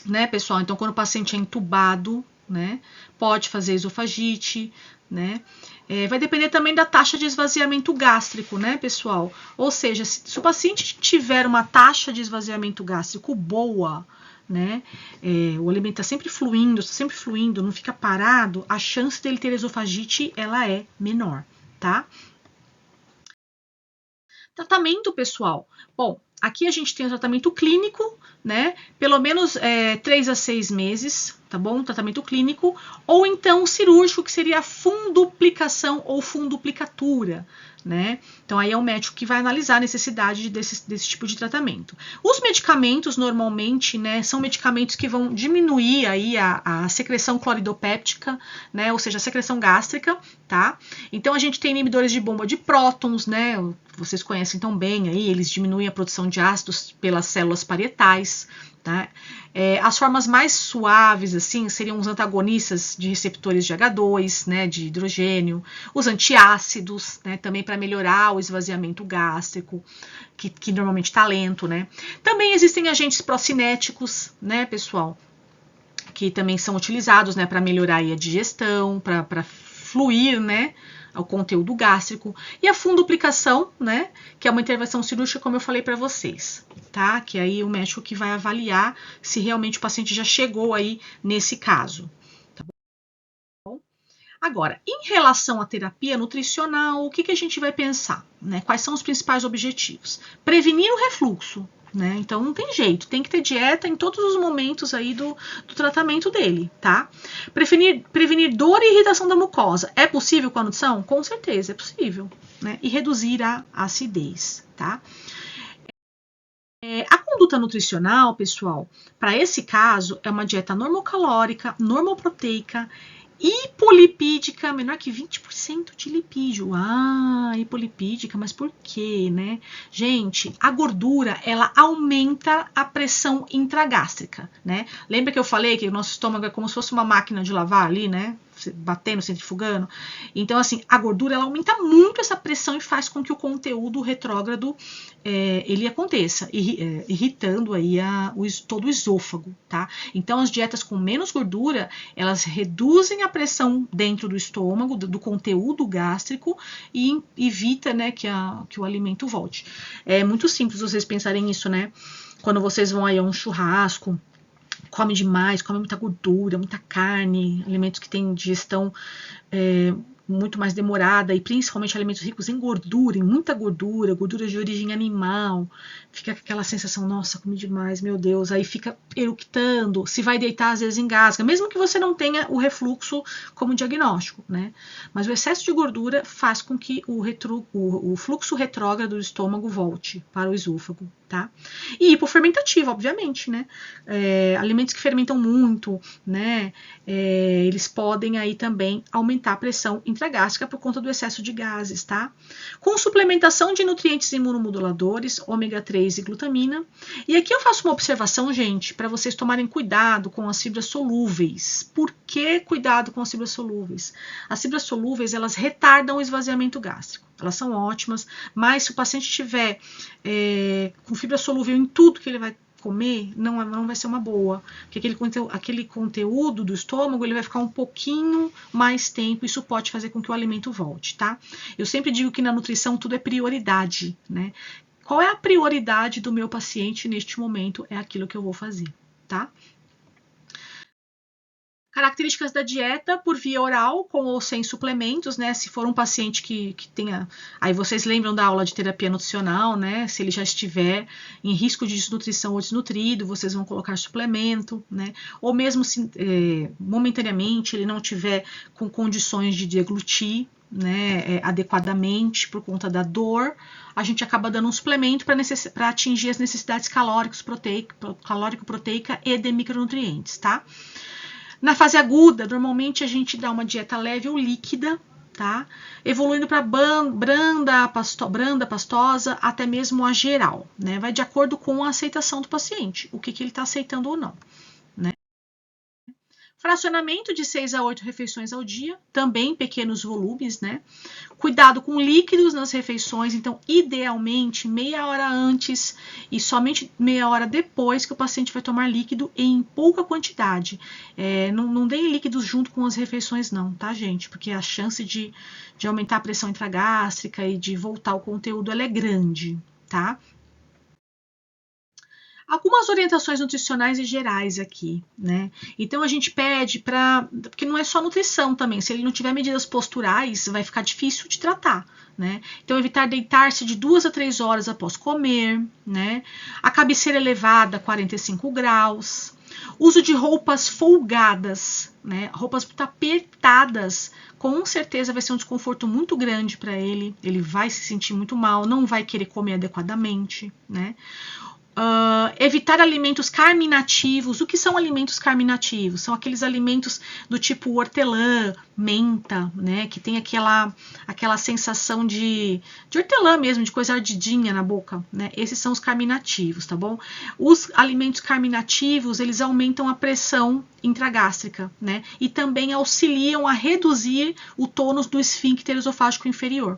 né, pessoal? Então, quando o paciente é intubado, né? Pode fazer esofagite, né? Vai depender também da taxa de esvaziamento gástrico, né, pessoal? Ou seja, se o paciente tiver uma taxa de esvaziamento gástrico boa, né, o alimento está sempre fluindo, não fica parado, a chance dele ter esofagite, ela é menor, tá? Tratamento, pessoal. Bom, aqui a gente tem o tratamento clínico, né? Pelo menos 3 a 6 meses, tá bom? Tratamento clínico. Ou então cirúrgico, que seria a funduplicação ou funduplicatura, né? Então aí é o médico que vai analisar a necessidade desse tipo de tratamento. Os medicamentos, normalmente, né, são medicamentos que vão diminuir aí a secreção cloridopéptica, né? Ou seja, a secreção gástrica, tá? Então a gente tem inibidores de bomba de prótons, né? Vocês conhecem tão bem aí, eles diminuem a produção de ácidos pelas células parietais, tá? As formas mais suaves, assim, seriam os antagonistas de receptores de H2, né, de hidrogênio, os antiácidos, né, também para melhorar o esvaziamento gástrico, que normalmente está lento, né. Também existem agentes procinéticos, né, pessoal, que também são utilizados, né, para melhorar aí a digestão, para fluir, né, o conteúdo gástrico, e a funduplicação, né, que é uma intervenção cirúrgica, como eu falei para vocês, tá? Que aí o médico que vai avaliar se realmente o paciente já chegou aí nesse caso, tá bom? Agora, em relação à terapia nutricional, o que a gente vai pensar, né? Quais são os principais objetivos? Prevenir o refluxo, né? Então não tem jeito, tem que ter dieta em todos os momentos aí do tratamento dele, tá? Prevenir dor e irritação da mucosa. É possível com a nutrição? Com certeza, é possível, né? E reduzir a acidez, tá? A conduta nutricional, pessoal, para esse caso, é uma dieta normocalórica, normoproteica, hipolipídica, menor que 20% de lipídio. Ah, hipolipídica, mas por quê, né? Gente, a gordura, ela aumenta a pressão intragástrica, né? Lembra que eu falei que o nosso estômago é como se fosse uma máquina de lavar ali, né? Batendo, centrifugando. Então, assim, a gordura, ela aumenta muito essa pressão e faz com que o conteúdo retrógrado ele aconteça, irritando aí todo o esôfago, tá? Então, as dietas com menos gordura, elas reduzem a pressão dentro do estômago, do conteúdo gástrico e evita, né, que o alimento volte. É muito simples vocês pensarem nisso, né? Quando vocês vão aí a um churrasco, come demais, come muita gordura, muita carne, alimentos que têm digestão muito mais demorada e principalmente alimentos ricos em gordura, em muita gordura, gordura de origem animal, fica aquela sensação, nossa, comi demais, meu Deus, aí fica eructando, se vai deitar às vezes engasga, mesmo que você não tenha o refluxo como diagnóstico, né? Mas o excesso de gordura faz com que o fluxo retrógrado do estômago volte para o esôfago, tá? E hipofermentativa, obviamente, né? Alimentos que fermentam muito, né? Eles podem aí também aumentar a pressão intragástrica por conta do excesso de gases, tá? Com suplementação de nutrientes imunomoduladores, ômega 3 e glutamina. E aqui eu faço uma observação, gente, para vocês tomarem cuidado com as fibras solúveis. Por que cuidado com as fibras solúveis? As fibras solúveis, elas retardam o esvaziamento gástrico. Elas são ótimas, mas se o paciente tiver com fibra solúvel em tudo que ele vai comer, não vai ser uma boa, porque aquele conteúdo do estômago, ele vai ficar um pouquinho mais tempo, isso pode fazer com que o alimento volte, tá? Eu sempre digo que na nutrição tudo é prioridade, né? Qual é a prioridade do meu paciente neste momento? É aquilo que eu vou fazer, tá? Características da dieta por via oral, com ou sem suplementos, né? Se for um paciente que tenha. Aí vocês lembram da aula de terapia nutricional, né? Se ele já estiver em risco de desnutrição ou desnutrido, vocês vão colocar suplemento, né? Ou mesmo se momentaneamente ele não tiver com condições de deglutir, né, adequadamente por conta da dor, a gente acaba dando um suplemento para atingir as necessidades calórico-proteica e de micronutrientes, tá? Na fase aguda, normalmente a gente dá uma dieta leve ou líquida, tá? Evoluindo para branda, pastosa, até mesmo a geral, né? Vai de acordo com a aceitação do paciente, o que ele está aceitando ou não, né? Fracionamento de 6 a 8 refeições ao dia, também em pequenos volumes, né? Cuidado com líquidos nas refeições, então, idealmente, meia hora antes e somente meia hora depois que o paciente vai tomar líquido em pouca quantidade. Não deem líquidos junto com as refeições não, tá, gente? Porque a chance de aumentar a pressão intragástrica e de voltar o conteúdo, ela é grande, tá? Algumas orientações nutricionais e gerais aqui, né? Então a gente pede porque não é só nutrição também, se ele não tiver medidas posturais, vai ficar difícil de tratar, né? Então evitar deitar-se de 2 a 3 horas após comer, né? A cabeceira elevada, 45 graus. Uso de roupas folgadas, né? Roupas muito apertadas, com certeza vai ser um desconforto muito grande para ele, ele vai se sentir muito mal, não vai querer comer adequadamente, né? Evitar alimentos carminativos. O que são alimentos carminativos? São aqueles alimentos do tipo hortelã, menta, né? Que tem aquela sensação de hortelã mesmo, de coisa ardidinha na boca, né? Esses são os carminativos, tá bom? Os alimentos carminativos, eles aumentam a pressão intragástrica, né? E também auxiliam a reduzir o tônus do esfíncter esofágico inferior.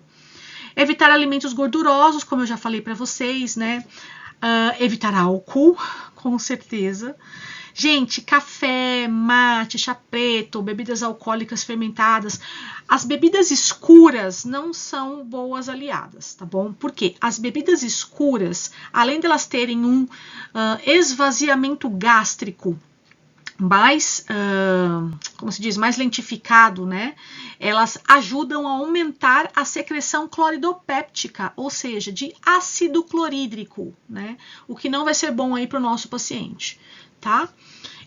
Evitar alimentos gordurosos, como eu já falei para vocês, né? Evitar álcool, com certeza. Gente, café, mate, chá preto, bebidas alcoólicas fermentadas. As bebidas escuras não são boas aliadas, tá bom? Porque as bebidas escuras, além delas terem um esvaziamento gástrico mais, como se diz, mais lentificado, né? Elas ajudam a aumentar a secreção cloridopéptica, ou seja, de ácido clorídrico, né? O que não vai ser bom aí para o nosso paciente, tá?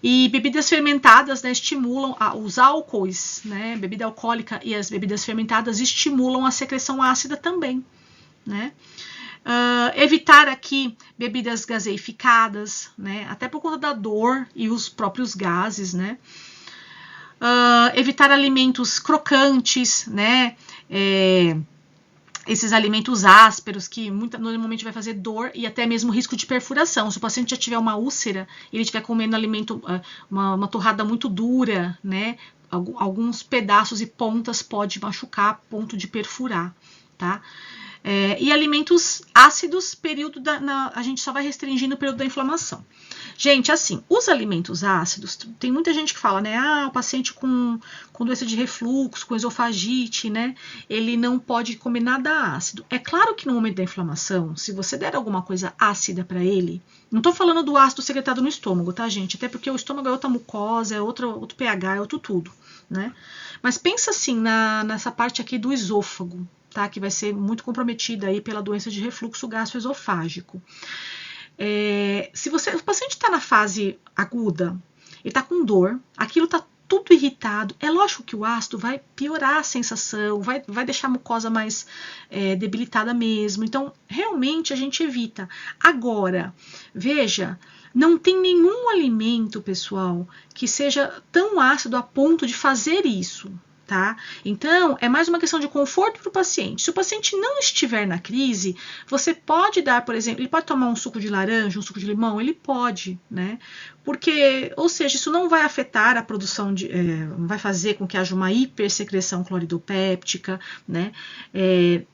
E bebidas fermentadas, né, estimulam os álcoois, né? Bebida alcoólica e as bebidas fermentadas estimulam a secreção ácida também, né? Evitar aqui bebidas gaseificadas, né? Até por conta da dor e os próprios gases, né? Evitar alimentos crocantes, né? Esses alimentos ásperos que normalmente vai fazer dor e até mesmo risco de perfuração. Se o paciente já tiver uma úlcera e ele estiver comendo alimento, uma torrada muito dura, né? Alguns pedaços e pontas pode machucar a ponto de perfurar, tá? E alimentos ácidos, a gente só vai restringindo o período da inflamação. Gente, assim, os alimentos ácidos, tem muita gente que fala, né, o paciente com doença de refluxo, com esofagite, né, ele não pode comer nada ácido. É claro que no momento da inflamação, se você der alguma coisa ácida para ele, não tô falando do ácido secretado no estômago, tá, gente? Até porque o estômago é outra mucosa, é outro pH, é outro tudo, né? Mas pensa assim, nessa parte aqui do esôfago, tá? Que vai ser muito comprometida aí pela doença de refluxo gastroesofágico. Se o paciente está na fase aguda, ele está com dor, aquilo está tudo irritado, é lógico que o ácido vai piorar a sensação, vai deixar a mucosa mais debilitada mesmo. Então, realmente a gente evita. Agora, veja, não tem nenhum alimento, pessoal, que seja tão ácido a ponto de fazer isso. Tá? Então, é mais uma questão de conforto para o paciente. Se o paciente não estiver na crise, você pode dar, por exemplo, ele pode tomar um suco de laranja, um suco de limão? Ele pode, né? Porque, ou seja, isso não vai afetar a produção não vai fazer com que haja uma hipersecreção cloridopéptica, né?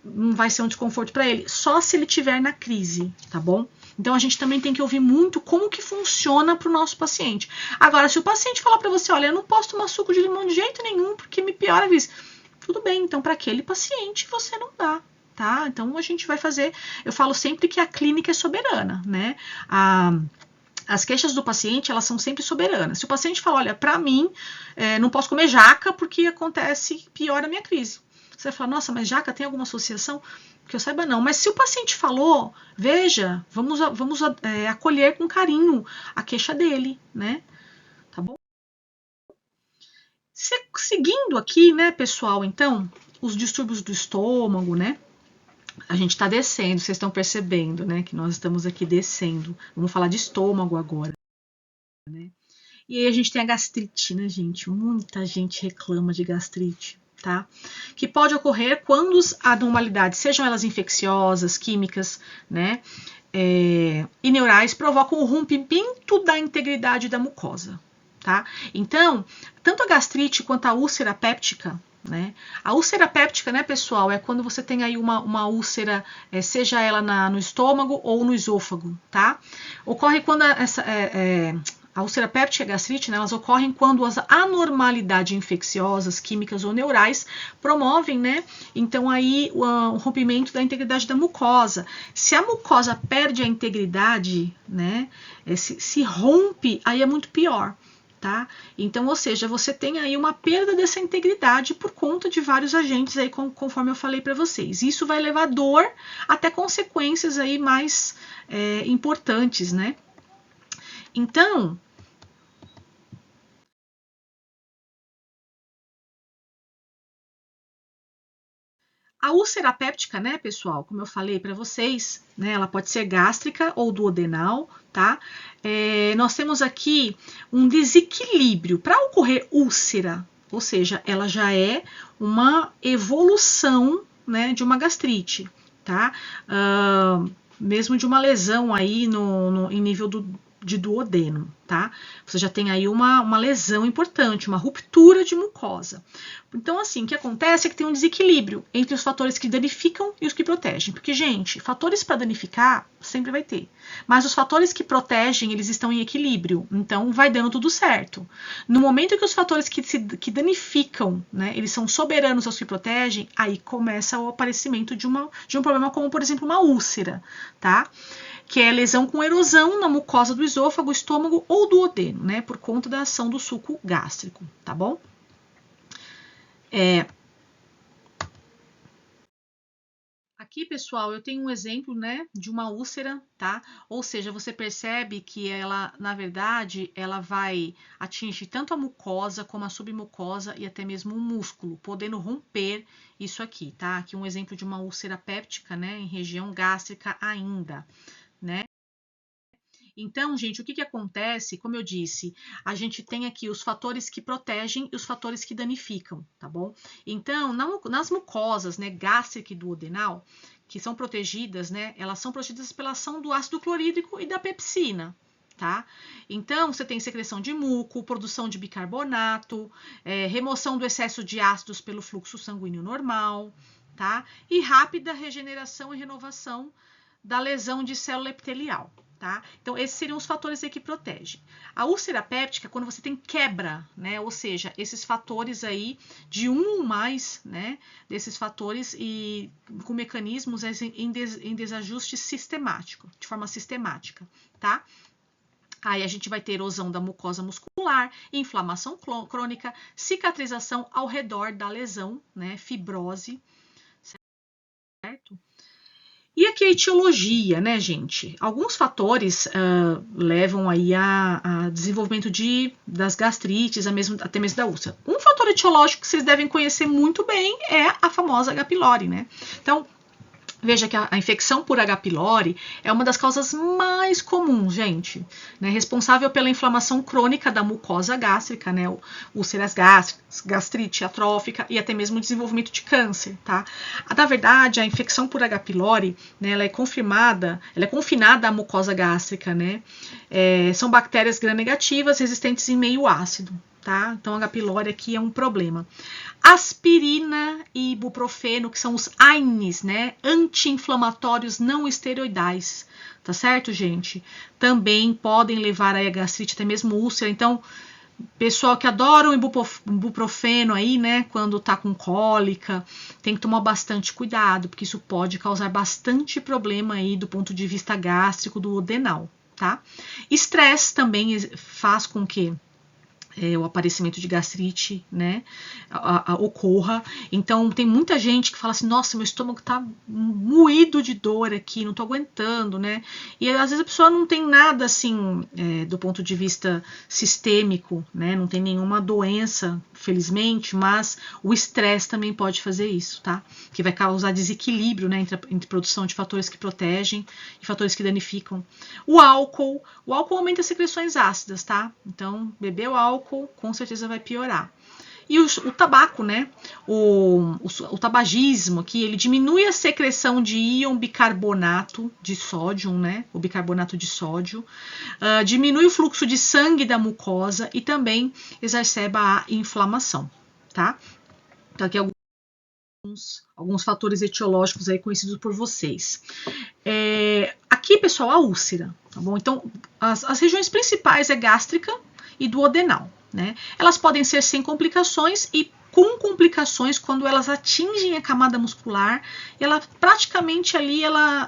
Não vai ser um desconforto para ele, só se ele estiver na crise, tá bom? Então a gente também tem que ouvir muito como que funciona para o nosso paciente. Agora, se o paciente falar para você, olha, eu não posso tomar suco de limão de jeito nenhum porque me piora a vista, tudo bem, então para aquele paciente você não dá. Tá? Então a gente vai fazer, eu falo sempre que a clínica é soberana, né? As queixas do paciente, elas são sempre soberanas. Se o paciente fala, olha, para mim, não posso comer jaca porque acontece, piora a minha crise. Você vai falar, nossa, mas jaca tem alguma associação? Que eu saiba não. Mas se o paciente falou, veja, vamos acolher com carinho a queixa dele, né? Tá bom? Seguindo aqui, né, pessoal, então, os distúrbios do estômago, né? A gente está descendo, vocês estão percebendo, né? Que nós estamos aqui descendo. Vamos falar de estômago agora, né? E aí a gente tem a gastrite, né, gente? Muita gente reclama de gastrite, tá? Que pode ocorrer quando as anormalidades, sejam elas infecciosas, químicas, né? E neurais, provocam o rompimento da integridade da mucosa, tá? Então, tanto a gastrite quanto a úlcera péptica, né? A úlcera péptica, né, pessoal, é quando você tem aí uma úlcera, seja ela no estômago ou no esôfago, tá? Ocorre quando a úlcera péptica e a gastrite, né, elas ocorrem quando as anormalidades infecciosas, químicas ou neurais promovem, né, então aí o rompimento da integridade da mucosa. Se a mucosa perde a integridade, né, se rompe, aí é muito pior. Tá? Então, ou seja, você tem aí uma perda dessa integridade por conta de vários agentes aí, conforme eu falei para vocês. Isso vai levar dor até consequências aí mais importantes, né? Então, a úlcera péptica, né, pessoal, como eu falei para vocês, né, ela pode ser gástrica ou duodenal, tá? Nós temos aqui um desequilíbrio. Para ocorrer úlcera, ou seja, ela já é uma evolução, né, de uma gastrite, tá? Mesmo de uma lesão aí em nível de duodeno, tá? Você já tem aí uma lesão importante, uma ruptura de mucosa. Então, assim, o que acontece é que tem um desequilíbrio entre os fatores que danificam e os que protegem. Porque, gente, fatores para danificar sempre vai ter. Mas os fatores que protegem, eles estão em equilíbrio. Então, vai dando tudo certo. No momento que os fatores que danificam, né, eles são soberanos aos que protegem, aí começa o aparecimento de um problema como, por exemplo, uma úlcera, tá? Que é lesão com erosão na mucosa do esôfago, estômago ou duodeno, né? Por conta da ação do suco gástrico, tá bom? Aqui, pessoal, eu tenho um exemplo, né, de uma úlcera, tá? Ou seja, você percebe que ela, na verdade, ela vai atingir tanto a mucosa como a submucosa e até mesmo o músculo, podendo romper isso aqui, tá? Aqui um exemplo de uma úlcera péptica, né, em região gástrica ainda, né? Então, gente, o que acontece? Como eu disse, a gente tem aqui os fatores que protegem e os fatores que danificam, tá bom? Então, nas mucosas, né, gástrica e duodenal, que são protegidas, né, elas são protegidas pela ação do ácido clorídrico e da pepsina, tá? Então, você tem secreção de muco, produção de bicarbonato, remoção do excesso de ácidos pelo fluxo sanguíneo normal, tá? E rápida regeneração e renovação da lesão de célula epitelial. Tá? Então, esses seriam os fatores aí que protegem. A úlcera péptica, quando você tem quebra, né? Ou seja, esses fatores aí, de um ou mais, né? Desses fatores e com mecanismos em desajuste sistemático, de forma sistemática, tá? Aí a gente vai ter erosão da mucosa muscular, inflamação crônica, cicatrização ao redor da lesão, né? Fibrose, certo? E aqui a etiologia, né, gente? Alguns fatores levam aí a desenvolvimento das gastrites, até mesmo da úlcera. Um fator etiológico que vocês devem conhecer muito bem é a famosa H. pylori, né? Então, veja que a infecção por H. pylori é uma das causas mais comuns, gente, né? Responsável pela inflamação crônica da mucosa gástrica, né? Úlceras gástricas, gastrite atrófica e até mesmo o desenvolvimento de câncer, tá? Na verdade, a infecção por H. pylori, né, ela é confinada à mucosa gástrica, né? São bactérias gram-negativas resistentes em meio ácido, tá? Então, H. pylori aqui é um problema. Aspirina e ibuprofeno, que são os AINES, né? Anti-inflamatórios não esteroidais, tá certo, gente? Também podem levar aí a gastrite, até mesmo úlcera. Então, pessoal que adora um ibuprofeno aí, né, quando tá com cólica, tem que tomar bastante cuidado, porque isso pode causar bastante problema aí do ponto de vista gástrico, do duodenal, tá? Estresse também faz com que o aparecimento de gastrite, né, ocorra. Então, tem muita gente que fala assim, nossa, meu estômago tá moído de dor aqui, não tô aguentando, né, e às vezes a pessoa não tem nada, assim, do ponto de vista sistêmico, né, não tem nenhuma doença, felizmente, mas o estresse também pode fazer isso, tá, que vai causar desequilíbrio, né, entre produção de fatores que protegem e fatores que danificam. O álcool aumenta as secreções ácidas, tá, então, beber o álcool com certeza vai piorar. E o tabaco, né? O tabagismo aqui, ele diminui a secreção de íon bicarbonato de sódio, né? O bicarbonato de sódio, diminui o fluxo de sangue da mucosa e também exacerba a inflamação, tá? Então aqui alguns fatores etiológicos aí conhecidos por vocês. Aqui, pessoal, a úlcera, tá bom? Então, as regiões principais é gástrica e duodenal, né? Elas podem ser sem complicações e com complicações quando elas atingem a camada muscular, ela praticamente ali,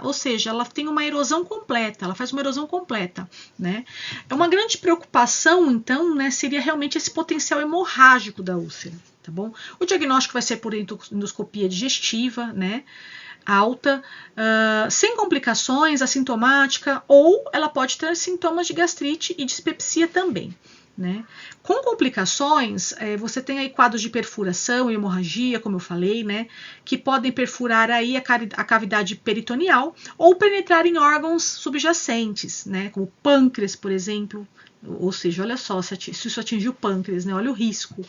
ou seja, ela tem uma erosão completa, ela faz uma erosão completa, né? É uma grande preocupação, então, né, seria realmente esse potencial hemorrágico da úlcera, tá bom? O diagnóstico vai ser por endoscopia digestiva, né? Alta, sem complicações, assintomática, ou ela pode ter sintomas de gastrite e dispepsia também, né? Com complicações, você tem aí quadros de perfuração e hemorragia, como eu falei, né? Que podem perfurar aí a cavidade peritoneal ou penetrar em órgãos subjacentes, né? Como o pâncreas, por exemplo. Ou seja, olha só, se isso atingir o pâncreas, né? Olha o risco.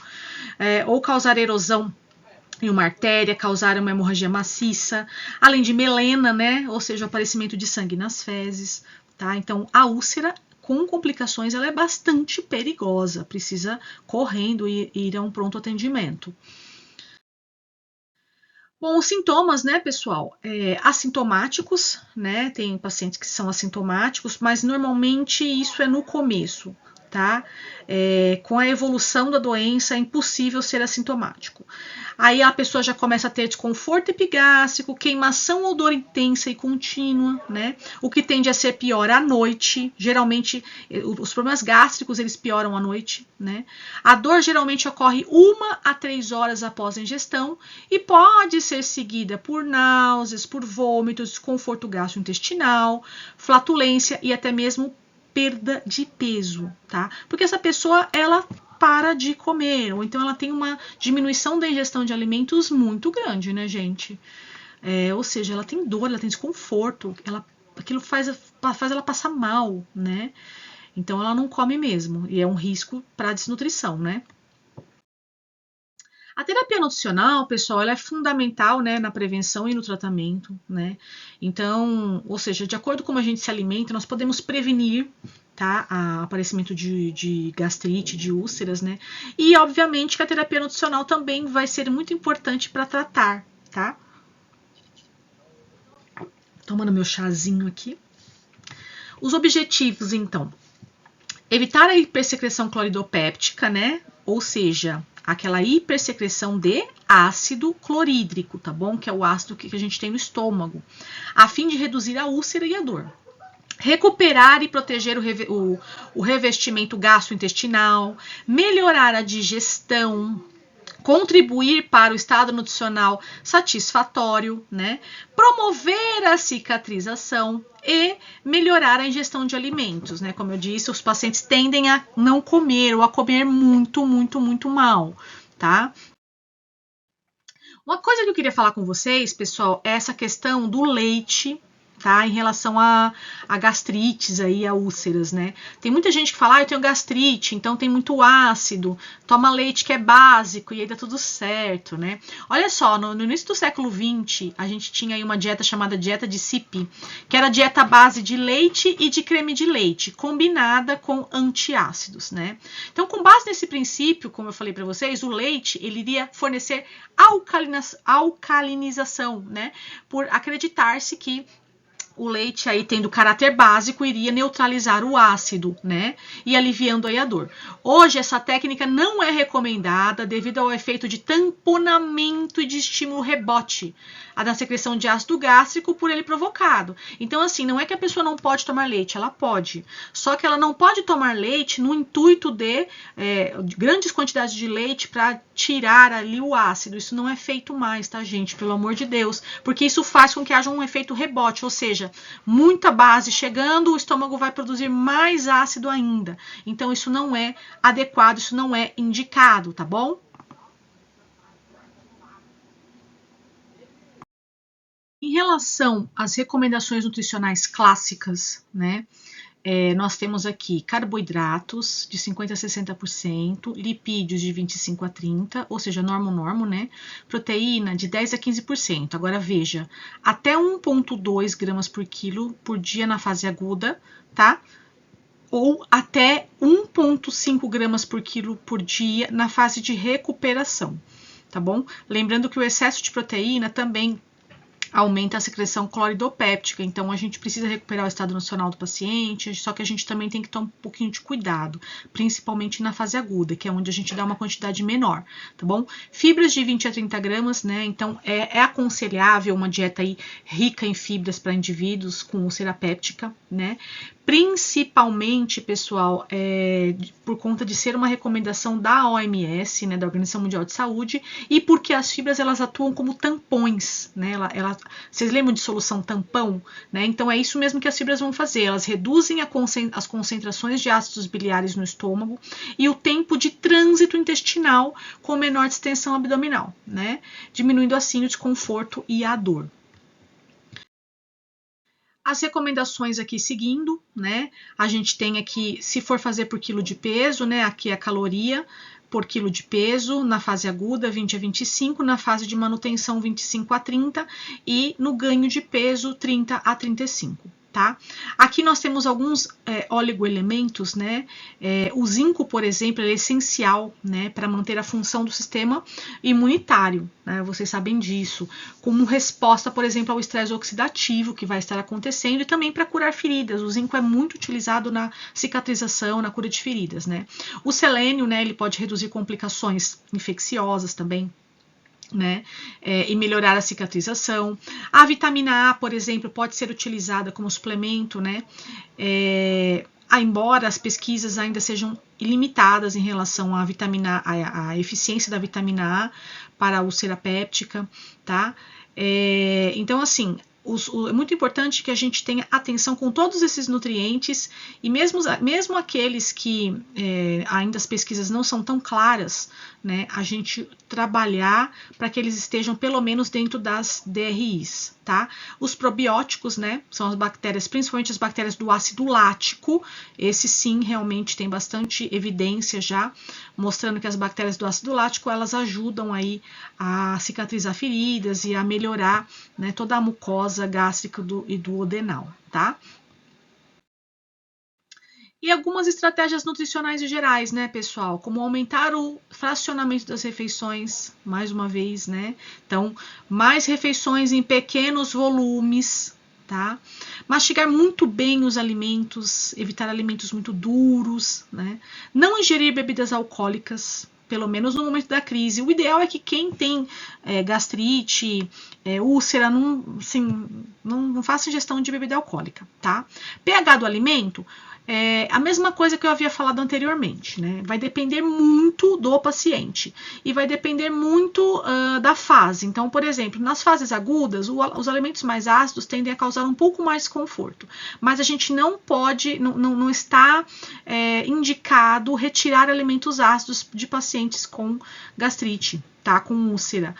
Ou causar erosão em uma artéria, causar uma hemorragia maciça, além de melena, né? Ou seja, o aparecimento de sangue nas fezes, tá? Então, a úlcera com complicações, ela é bastante perigosa, precisa correndo ir a um pronto atendimento. Bom, os sintomas, né, pessoal, assintomáticos, né, tem pacientes que são assintomáticos, mas normalmente isso é no começo, tá? Com a evolução da doença é impossível ser assintomático. Aí a pessoa já começa a ter desconforto epigástrico, queimação ou dor intensa e contínua, né? O que tende a ser pior à noite. Geralmente, os problemas gástricos, eles pioram à noite, né? A dor geralmente ocorre 1 a 3 horas após a ingestão e pode ser seguida por náuseas, por vômitos, desconforto gastrointestinal, flatulência e até mesmo perda de peso, tá? Porque essa pessoa, ela para de comer, ou então ela tem uma diminuição da ingestão de alimentos muito grande, né, gente? Ou seja, ela tem dor, ela tem desconforto, aquilo faz ela passar mal, né? Então ela não come mesmo, e é um risco para desnutrição, né? A terapia nutricional, pessoal, ela é fundamental, né, na prevenção e no tratamento, né? Então, ou seja, de acordo com como a gente se alimenta, nós podemos prevenir, tá, o aparecimento de gastrite, de úlceras, né? E, obviamente, que a terapia nutricional também vai ser muito importante para tratar, tá? Tomando meu chazinho aqui. Os objetivos, então, evitar a hipersecreção cloridopéptica, né? Ou seja, aquela hipersecreção de ácido clorídrico, tá bom? Que é o ácido que a gente tem no estômago, a fim de reduzir a úlcera e a dor. Recuperar e proteger o revestimento gastrointestinal, melhorar a digestão, contribuir para o estado nutricional satisfatório, né? Promover a cicatrização e melhorar a ingestão de alimentos, né? Como eu disse, os pacientes tendem a não comer ou a comer muito, muito, muito mal, tá? Uma coisa que eu queria falar com vocês, pessoal, é essa questão do leite, tá? Em relação a gastrites aí, a úlceras, né? Tem muita gente que fala, eu tenho gastrite, então tem muito ácido, toma leite que é básico e aí dá tudo certo, né? Olha só, no início do século XX, a gente tinha aí uma dieta chamada dieta de Sipe, que era a dieta à base de leite e de creme de leite, combinada com antiácidos, né? Então, com base nesse princípio, como eu falei para vocês, o leite, ele iria fornecer alcalinização, né? Por acreditar-se que o leite aí tendo caráter básico iria neutralizar o ácido, né? E aliviando aí a dor. Hoje essa técnica não é recomendada devido ao efeito de tamponamento e de estímulo rebote da secreção de ácido gástrico por ele provocado. Então assim, não é que a pessoa não pode tomar leite, ela pode. Só que ela não pode tomar leite no intuito de grandes quantidades de leite para tirar ali o ácido. Isso não é feito mais, tá, gente? Pelo amor de Deus. Porque isso faz com que haja um efeito rebote, ou seja, muita base chegando, o estômago vai produzir mais ácido ainda. Então, isso não é adequado, isso não é indicado, tá bom? Em relação às recomendações nutricionais clássicas, né? Nós temos aqui carboidratos de 50% a 60%, lipídios de 25% a 30%, ou seja, normo, né? Proteína de 10% a 15%. Agora veja, até 1,2 gramas por quilo por dia na fase aguda, tá? Ou até 1,5 gramas por quilo por dia na fase de recuperação, tá bom? Lembrando que o excesso de proteína também aumenta a secreção cloridopéptica, então a gente precisa recuperar o estado nutricional do paciente, só que a gente também tem que tomar um pouquinho de cuidado, principalmente na fase aguda, que é onde a gente dá uma quantidade menor, tá bom? Fibras de 20 a 30 gramas, né? Então é aconselhável uma dieta aí rica em fibras para indivíduos com úlcera péptica, né? Principalmente, pessoal, por conta de ser uma recomendação da OMS, né, da Organização Mundial de Saúde, e porque as fibras elas atuam como tampões, né? Vocês lembram de solução tampão, né? Então é isso mesmo que as fibras vão fazer. Elas reduzem as concentrações de ácidos biliares no estômago e o tempo de trânsito intestinal com menor distensão abdominal, né? Diminuindo assim o desconforto e a dor. As recomendações aqui seguindo, né? A gente tem aqui, se for fazer por quilo de peso, né? Aqui é a caloria por quilo de peso, na fase aguda 20 a 25, na fase de manutenção 25 a 30 e no ganho de peso 30 a 35. Tá? Aqui nós temos alguns oligoelementos, né? O zinco, por exemplo, é essencial, né, para manter a função do sistema imunitário, né? Vocês sabem disso, como resposta, por exemplo, ao estresse oxidativo que vai estar acontecendo e também para curar feridas. O zinco é muito utilizado na cicatrização, na cura de feridas, né? O selênio, né, ele pode reduzir complicações infecciosas também, né, e melhorar a cicatrização. A vitamina A, por exemplo, pode ser utilizada como suplemento, né, embora as pesquisas ainda sejam limitadas em relação à à eficiência da vitamina A para a úlcera péptica, tá? Então, assim, é muito importante que a gente tenha atenção com todos esses nutrientes e mesmo aqueles que ainda as pesquisas não são tão claras, né, a gente trabalhar para que eles estejam pelo menos dentro das DRIs, tá? Os probióticos, né, são as bactérias, principalmente as bactérias do ácido lático, esse sim realmente tem bastante evidência já, mostrando que as bactérias do ácido lático, elas ajudam aí a cicatrizar feridas e a melhorar, né, toda a mucosa gástrica e do duodenal, tá? E algumas estratégias nutricionais gerais, né, pessoal? Como aumentar o fracionamento das refeições, mais uma vez, né? Então, mais refeições em pequenos volumes, tá? Mastigar muito bem os alimentos, evitar alimentos muito duros, né? Não ingerir bebidas alcoólicas, pelo menos no momento da crise. O ideal é que quem tem gastrite, úlcera, não faça ingestão de bebida alcoólica, tá? pH do alimento, a mesma coisa que eu havia falado anteriormente, né? Vai depender muito do paciente e vai depender muito da fase. Então, por exemplo, nas fases agudas, os alimentos mais ácidos tendem a causar um pouco mais desconforto, mas a gente não pode, não está indicado retirar alimentos ácidos de pacientes com gastrite, tá? Com úlcera.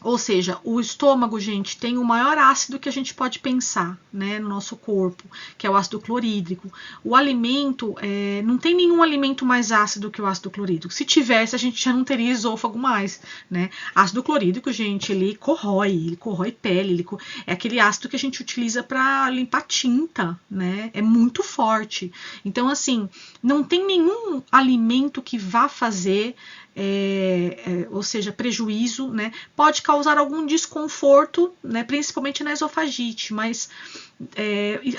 Ou seja, o estômago, gente, tem o maior ácido que a gente pode pensar, né, no nosso corpo, que é o ácido clorídrico. O alimento, não tem nenhum alimento mais ácido que o ácido clorídrico. Se tivesse, a gente já não teria esôfago mais, né? Ácido clorídrico, gente, ele corrói pele, é aquele ácido que a gente utiliza para limpar tinta, né? É muito forte. Então, assim, não tem nenhum alimento que vá fazer ou seja, prejuízo, né? Pode causar algum desconforto, né? Principalmente na esofagite, mas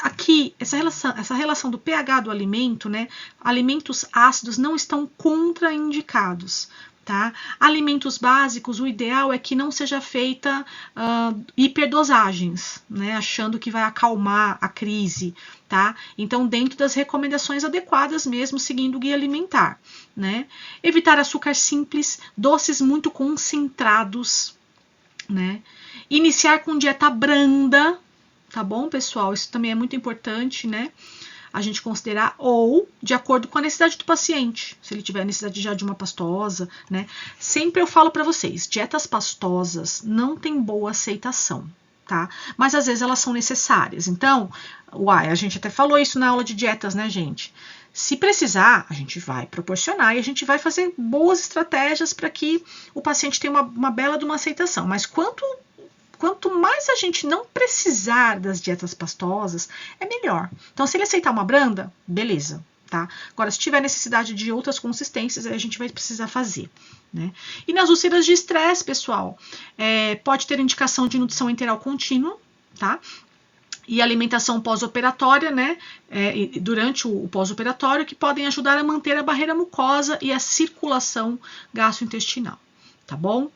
aqui, essa relação do pH do alimento, né? Alimentos ácidos não estão contraindicados. Tá? Alimentos básicos, o ideal é que não seja feita hiperdosagens, né? Achando que vai acalmar a crise, tá? Então, dentro das recomendações adequadas mesmo, seguindo o guia alimentar, né? Evitar açúcar simples, doces muito concentrados, né? Iniciar com dieta branda, tá bom, pessoal? Isso também é muito importante, né? A gente considerar, ou de acordo com a necessidade do paciente, se ele tiver necessidade já de uma pastosa, né? Sempre eu falo para vocês, dietas pastosas não tem boa aceitação, tá? Mas às vezes elas são necessárias. Então, a gente até falou isso na aula de dietas, né, gente? Se precisar, a gente vai proporcionar e a gente vai fazer boas estratégias para que o paciente tenha uma bela de uma aceitação. Mas quanto mais a gente não precisar das dietas pastosas, é melhor. Então, se ele aceitar uma branda, beleza, tá? Agora, se tiver necessidade de outras consistências, a gente vai precisar fazer, né? E nas úlceras de estresse, pessoal, pode ter indicação de nutrição enteral contínua, tá? E alimentação pós-operatória, né? Durante o pós-operatório, que podem ajudar a manter a barreira mucosa e a circulação gastrointestinal, tá bom?